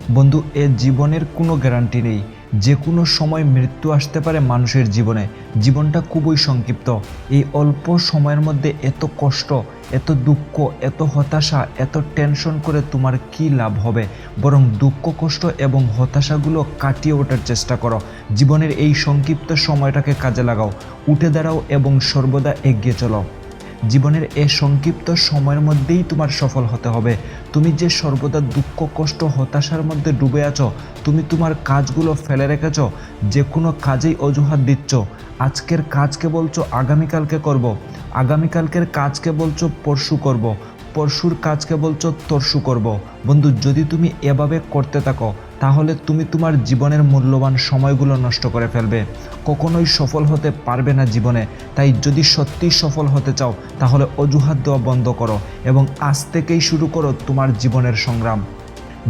বন্ধু, এ জীবনের কোনো গ্যারান্টি নেই। যে কোনো সময় মৃত্যু আসতে পারে মানুষের জীবনে। জীবনটা খুবই সংক্ষিপ্ত। এই অল্প সময়ের মধ্যে এত কষ্ট, এত দুঃখ, এত হতাশা, এত টেনশন করে তোমার কি লাভ হবে? বরং দুঃখ, কষ্ট এবং হতাশাগুলো কাটিয়ে ওঠার চেষ্টা করো। জীবনের এই সংক্ষিপ্ত সময়টাকে কাজে লাগাও, উঠে দাঁড়াও এবং সর্বদা এগিয়ে চলো। জীবনের এই সংক্ষিপ্ত সময়ের মধ্যেই তোমার সফল হতে হবে। তুমি যে সর্বদা দুঃখ, কষ্ট, হতাশার মধ্যে ডুবে আছো, তুমি তোমার কাজগুলো ফেলে রেখেছ, যে কোনো কাজেই অজুহাত দিচ্ছ। আজকের কাজকে বলছো আগামীকালকে করব, আগামীকালকের কাজকে বলছো পরশু করব, পরশুর কাজকে বলছো তরশু করব। বন্ধু, যদি তুমি এভাবে করতে থাকো তাহলে তুমি তোমার জীবনের মূল্যবান সময়গুলো নষ্ট করে ফেলবে। কখনোই সফল হতে পারবে না জীবনে। তাই যদি সত্যিই সফল হতে চাও তাহলে অজুহাত দেওয়া বন্ধ করো এবং আজ থেকেই শুরু করো তোমার জীবনের সংগ্রাম।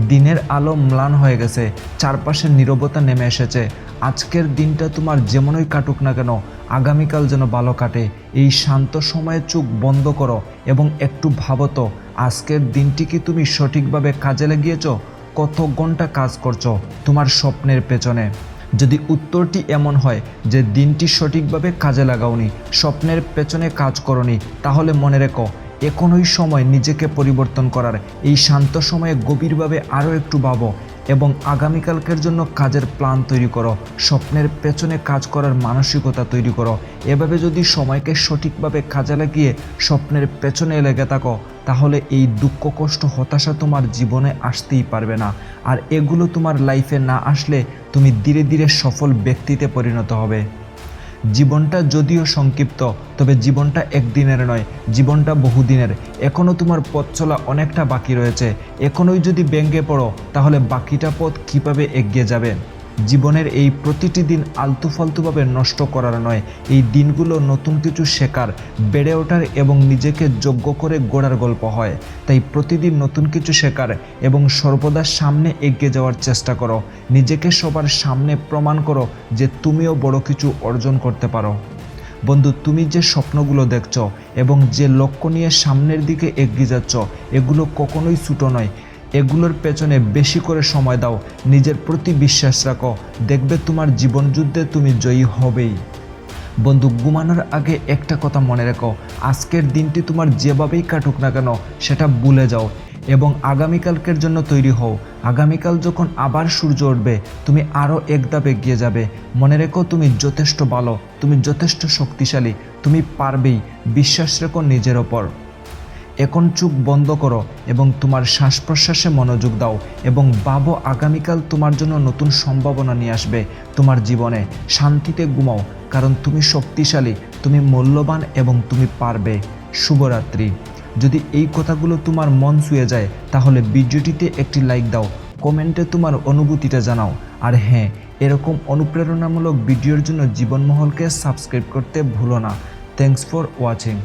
দিনের আলো ম্লান হয়ে গেছে, চারপাশে নীরবতা নেমে এসেছে। আজকের দিনটা তোমার যেমনই কাটুক না কেন, আগামীকাল যেন ভালো কাটে। এই শান্ত সময়ে চোখ বন্ধ করো এবং একটু ভাবো তো, আজকের দিনটি কি তুমি সঠিকভাবে কাজে লাগিয়েছ? কত ঘন্টা কাজ করছো তোমার স্বপ্নের পেছনে? যদি উত্তরটি এমন হয় যে দিনটি সঠিকভাবে কাজে লাগাওনি, স্বপ্নের পেছনে কাজ করনি, তাহলে মনে রেখো এখনই সময় নিজেকে পরিবর্তন করার। এই শান্ত সময়ে গভীরভাবে আরও একটু ভাবো এবং আগামীকালকের জন্য কাজের প্ল্যান তৈরি করো, স্বপ্নের পেছনে কাজ করার মানসিকতা তৈরি করো। এভাবে যদি সময়কে সঠিকভাবে কাজে লাগিয়ে স্বপ্নের পেছনে লেগে থাকো তাহলে এই দুঃখ, কষ্ট, হতাশা তোমার জীবনে আসতেই পারবে না। আর এগুলো তোমার লাইফে না আসলে তুমি ধীরে ধীরে সফল ব্যক্তিতে পরিণত হবে। জীবনটা যদিও সংক্ষিপ্ত, তবে জীবনটা একদিনের নয়, জীবনটা বহুদিনের। এখনও তোমার পথ চলা অনেকটা বাকি রয়েছে। এখনই যদি ভেঙে পড়ো তাহলে বাকিটা পথ কীভাবে এগিয়ে যাবে? জীবনের এই প্রতিটি দিন আলতু ফালতুভাবে নষ্ট করার নয়, এই দিনগুলো নতুন কিছু শেখার, বেড়ে ওঠার এবং নিজেকে যোগ্য করে গড়ার গল্প হয়। তাই প্রতিদিন নতুন কিছু শেখার এবং সর্বদা সামনে এগিয়ে যাওয়ার চেষ্টা করো। নিজেকে সবার সামনে প্রমাণ করো যে তুমিও বড় কিছু অর্জন করতে পারো। বন্ধু, তুমি যে স্বপ্নগুলো দেখছো এবং যে লক্ষ্য নিয়ে সামনের দিকে এগিয়ে যাচ্ছ, এগুলো কখনোই ছোটো নয়। এগুলোর পেছনে বেশি করে সময় দাও, নিজের প্রতি বিশ্বাস রাখো, দেখবে তোমার জীবন যুদ্ধে তুমি জয়ী হবেই। বন্ধু, ঘুমানোর আগে একটা কথা মনে রেখো, আজকের দিনটি তোমার যেভাবেই কাটুক না কেন সেটা ভুলে যাও এবং আগামীকালকের জন্য তৈরি হও। আগামীকাল যখন আবার সূর্য উঠবে তুমি আরও এক ধাপ এগিয়ে যাবে। মনে রেখো তুমি যথেষ্ট ভালো, তুমি যথেষ্ট শক্তিশালী, তুমি পারবেই। বিশ্বাস রেখো নিজের ওপর। এখন চোখ বন্ধ করো এবং তোমার শ্বাস প্রশ্বাসে মনোযোগ দাও এবং ভাবো আগামীকাল তোমার জন্য নতুন সম্ভাবনা নিয়ে আসবে তোমার জীবনে। শান্তিতে ঘুমাও, কারণ তুমি শক্তিশালী, তুমি মূল্যবান এবং তুমি পারবে। শুভরাত্রি। যদি এই কথাগুলো তোমার মন ছুঁয়ে যায় তাহলে ভিডিওটিতে একটি লাইক দাও, কমেন্টে তোমার অনুভূতিটা জানাও। আর হ্যাঁ, এরকম অনুপ্রেরণামূলক ভিডিওর জন্য জীবনমহলকে সাবস্ক্রাইব করতে ভুলো না। Thanks for watching.